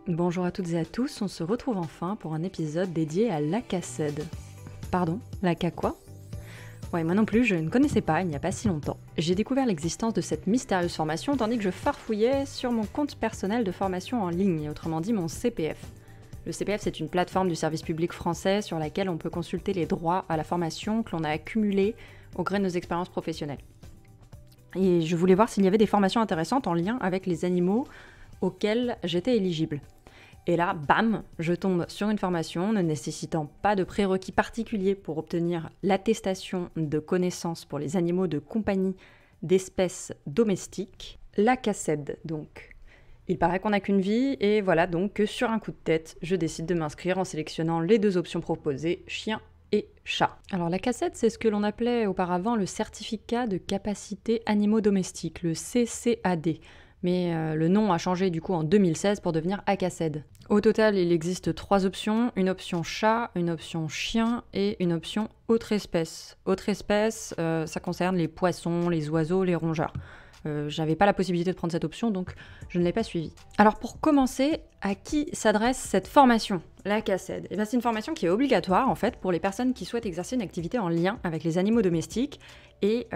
Bonjour à toutes et à tous, on se retrouve enfin pour un épisode dédié à l'ACACED. Pardon, l'ACA quoi ? Ouais, moi non plus, je ne connaissais pas il n'y a pas si longtemps. J'ai découvert l'existence de cette mystérieuse formation tandis que je farfouillais sur mon compte personnel de formation en ligne, autrement dit mon CPF. Le CPF, c'est une plateforme du service public français sur laquelle on peut consulter les droits à la formation que l'on a accumulés au gré de nos expériences professionnelles. Et je voulais voir s'il y avait des formations intéressantes en lien avec les animaux auxquels j'étais éligible. Et là, bam, je tombe sur une formation ne nécessitant pas de prérequis particuliers pour obtenir l'attestation de connaissance pour les animaux de compagnie d'espèces domestiques, l'ACACED donc. Il paraît qu'on n'a qu'une vie, et voilà donc que sur un coup de tête, je décide de m'inscrire en sélectionnant les deux options proposées, chien et chat. Alors l'ACACED, c'est ce que l'on appelait auparavant le certificat de capacité animaux domestiques, le CCAD. Mais le nom a changé du coup en 2016 pour devenir ACACED. Au total, il existe 3 options, une option chat, une option chien et une option autre espèce. Autre espèce, ça concerne les poissons, les oiseaux, les rongeurs. J'avais pas la possibilité de prendre cette option, donc je ne l'ai pas suivie. Alors pour commencer, à qui s'adresse cette formation, l'ACACED ? Eh bien, c'est une formation qui est obligatoire en fait pour les personnes qui souhaitent exercer une activité en lien avec les animaux domestiques et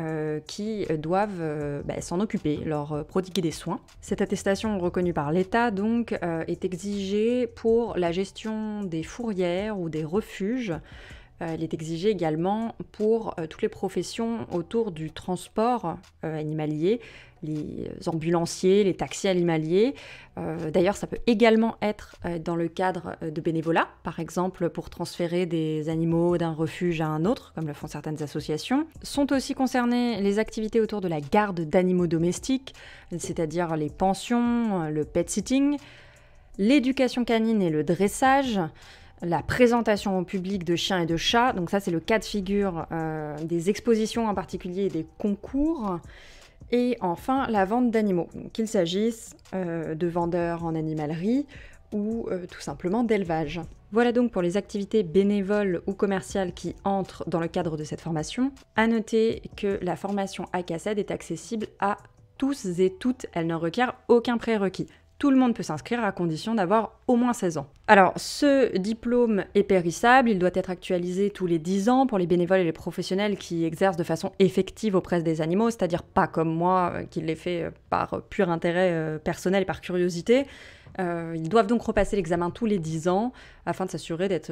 qui doivent s'en occuper, leur prodiguer des soins. Cette attestation reconnue par l'État donc est exigée pour la gestion des fourrières ou des refuges. Elle est exigée également pour toutes les professions autour du transport animalier, les ambulanciers, les taxis animaliers. D'ailleurs, ça peut également être dans le cadre de bénévolat, par exemple pour transférer des animaux d'un refuge à un autre, comme le font certaines associations. Sont aussi concernées les activités autour de la garde d'animaux domestiques, c'est-à-dire les pensions, le pet-sitting, l'éducation canine et le dressage, la présentation au public de chiens et de chats, donc ça c'est le cas de figure des expositions en particulier et des concours, et enfin la vente d'animaux, qu'il s'agisse de vendeurs en animalerie ou tout simplement d'élevage. Voilà donc pour les activités bénévoles ou commerciales qui entrent dans le cadre de cette formation. À noter que la formation ACACED est accessible à tous et toutes, elle ne requiert aucun prérequis. Tout le monde peut s'inscrire à condition d'avoir au moins 16 ans. Alors, ce diplôme est périssable, il doit être actualisé tous les 10 ans pour les bénévoles et les professionnels qui exercent de façon effective auprès des animaux, c'est-à-dire pas comme moi, qui l'ai fait par pur intérêt personnel et par curiosité. Ils doivent donc repasser l'examen tous les 10 ans afin de s'assurer d'être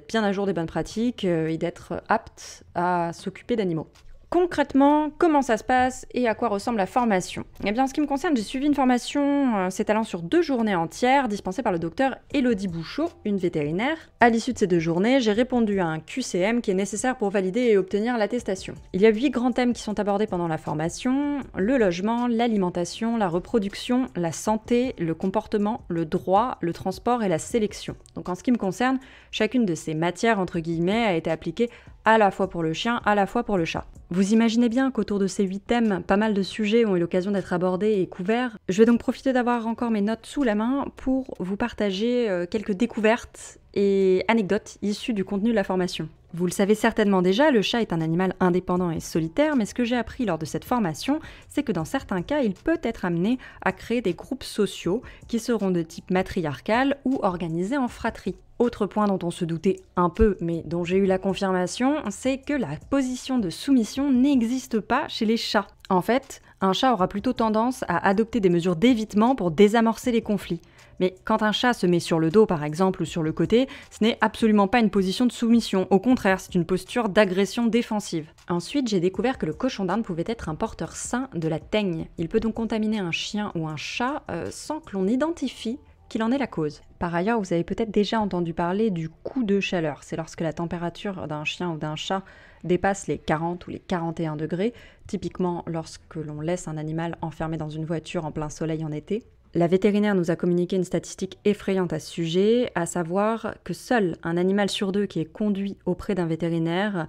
bien à jour des bonnes pratiques et d'être aptes à s'occuper d'animaux. Concrètement, comment ça se passe et à quoi ressemble la formation ? Eh bien, en ce qui me concerne, j'ai suivi une formation s'étalant sur 2 journées entières, dispensée par le docteur Élodie Bouchot, une vétérinaire. À l'issue de ces 2 journées, j'ai répondu à un QCM qui est nécessaire pour valider et obtenir l'attestation. Il y a 8 grands thèmes qui sont abordés pendant la formation: le logement, l'alimentation, la reproduction, la santé, le comportement, le droit, le transport et la sélection. Donc en ce qui me concerne, chacune de ces matières, entre guillemets, a été appliquée à la fois pour le chien, à la fois pour le chat. Vous imaginez bien qu'autour de ces 8 thèmes, pas mal de sujets ont eu l'occasion d'être abordés et couverts. Je vais donc profiter d'avoir encore mes notes sous la main pour vous partager quelques découvertes et anecdotes issues du contenu de la formation. Vous le savez certainement déjà, le chat est un animal indépendant et solitaire, mais ce que j'ai appris lors de cette formation, c'est que dans certains cas, il peut être amené à créer des groupes sociaux qui seront de type matriarcal ou organisés en fratrie. Autre point dont on se doutait un peu, mais dont j'ai eu la confirmation, c'est que la position de soumission n'existe pas chez les chats. En fait, un chat aura plutôt tendance à adopter des mesures d'évitement pour désamorcer les conflits. Mais quand un chat se met sur le dos par exemple ou sur le côté, ce n'est absolument pas une position de soumission, au contraire c'est une posture d'agression défensive. Ensuite j'ai découvert que le cochon d'Inde pouvait être un porteur sain de la teigne. Il peut donc contaminer un chien ou un chat sans que l'on identifie qu'il en est la cause. Par ailleurs, vous avez peut-être déjà entendu parler du coup de chaleur. C'est lorsque la température d'un chien ou d'un chat dépasse les 40 ou les 41 degrés, typiquement lorsque l'on laisse un animal enfermé dans une voiture en plein soleil en été. La vétérinaire nous a communiqué une statistique effrayante à ce sujet, à savoir que seul un animal sur 2 qui est conduit auprès d'un vétérinaire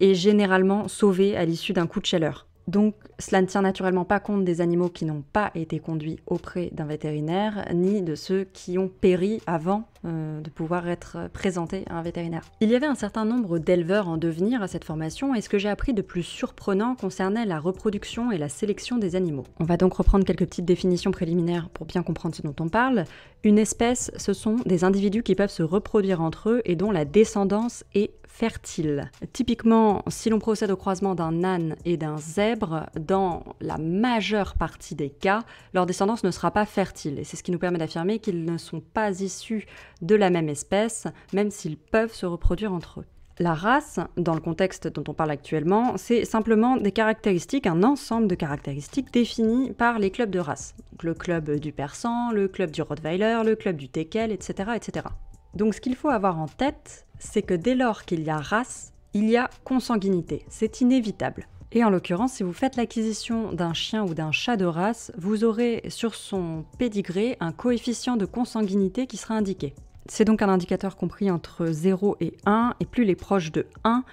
est généralement sauvé à l'issue d'un coup de chaleur. Donc cela ne tient naturellement pas compte des animaux qui n'ont pas été conduits auprès d'un vétérinaire, ni de ceux qui ont péri avant de pouvoir être présentés à un vétérinaire. Il y avait un certain nombre d'éleveurs en devenir à cette formation, et ce que j'ai appris de plus surprenant concernait la reproduction et la sélection des animaux. On va donc reprendre quelques petites définitions préliminaires pour bien comprendre ce dont on parle. Une espèce, ce sont des individus qui peuvent se reproduire entre eux et dont la descendance est fertile. Typiquement, si l'on procède au croisement d'un âne et d'un zèbre, dans la majeure partie des cas, leur descendance ne sera pas fertile. Et c'est ce qui nous permet d'affirmer qu'ils ne sont pas issus de la même espèce, même s'ils peuvent se reproduire entre eux. La race, dans le contexte dont on parle actuellement, c'est simplement des caractéristiques, un ensemble de caractéristiques définies par les clubs de race. Donc le club du Persan, le club du Rottweiler, le club du Teckel, etc., etc. Donc ce qu'il faut avoir en tête, c'est que dès lors qu'il y a race, il y a consanguinité. C'est inévitable. Et en l'occurrence, si vous faites l'acquisition d'un chien ou d'un chat de race, vous aurez sur son pédigré un coefficient de consanguinité qui sera indiqué. C'est donc un indicateur compris entre 0 et 1, et plus il est proche de 1,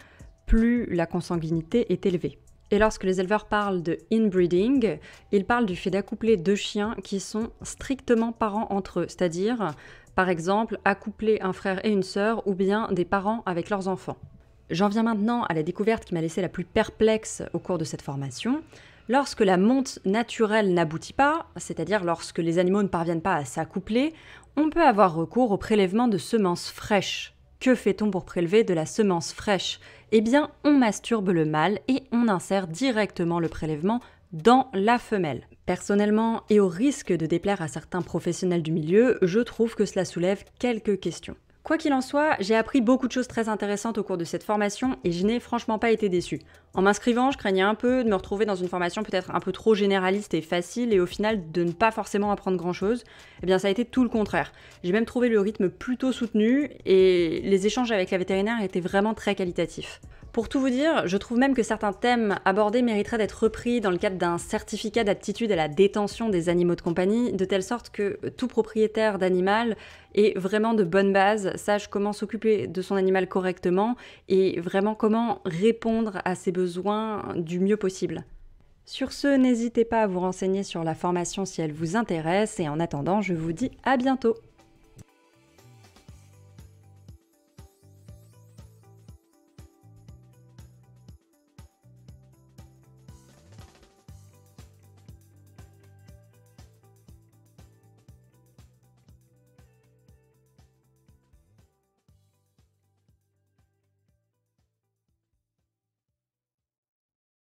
plus la consanguinité est élevée. Et lorsque les éleveurs parlent de inbreeding, ils parlent du fait d'accoupler deux chiens qui sont strictement parents entre eux, c'est-à-dire, par exemple, accoupler un frère et une sœur, ou bien des parents avec leurs enfants. J'en viens maintenant à la découverte qui m'a laissé la plus perplexe au cours de cette formation. Lorsque la monte naturelle n'aboutit pas, c'est-à-dire lorsque les animaux ne parviennent pas à s'accoupler, on peut avoir recours au prélèvement de semences fraîches. Que fait-on pour prélever de la semence fraîche ? Eh bien, on masturbe le mâle et on insère directement le prélèvement dans la femelle. Personnellement, et au risque de déplaire à certains professionnels du milieu, je trouve que cela soulève quelques questions. Quoi qu'il en soit, j'ai appris beaucoup de choses très intéressantes au cours de cette formation et je n'ai franchement pas été déçue. En m'inscrivant, je craignais un peu de me retrouver dans une formation peut-être un peu trop généraliste et facile et au final de ne pas forcément apprendre grand-chose. Eh bien ça a été tout le contraire. J'ai même trouvé le rythme plutôt soutenu et les échanges avec la vétérinaire étaient vraiment très qualitatifs. Pour tout vous dire, je trouve même que certains thèmes abordés mériteraient d'être repris dans le cadre d'un certificat d'aptitude à la détention des animaux de compagnie, de telle sorte que tout propriétaire d'animal ait vraiment de bonnes bases, sache comment s'occuper de son animal correctement et vraiment comment répondre à ses besoins du mieux possible. Sur ce, n'hésitez pas à vous renseigner sur la formation si elle vous intéresse et en attendant, je vous dis à bientôt.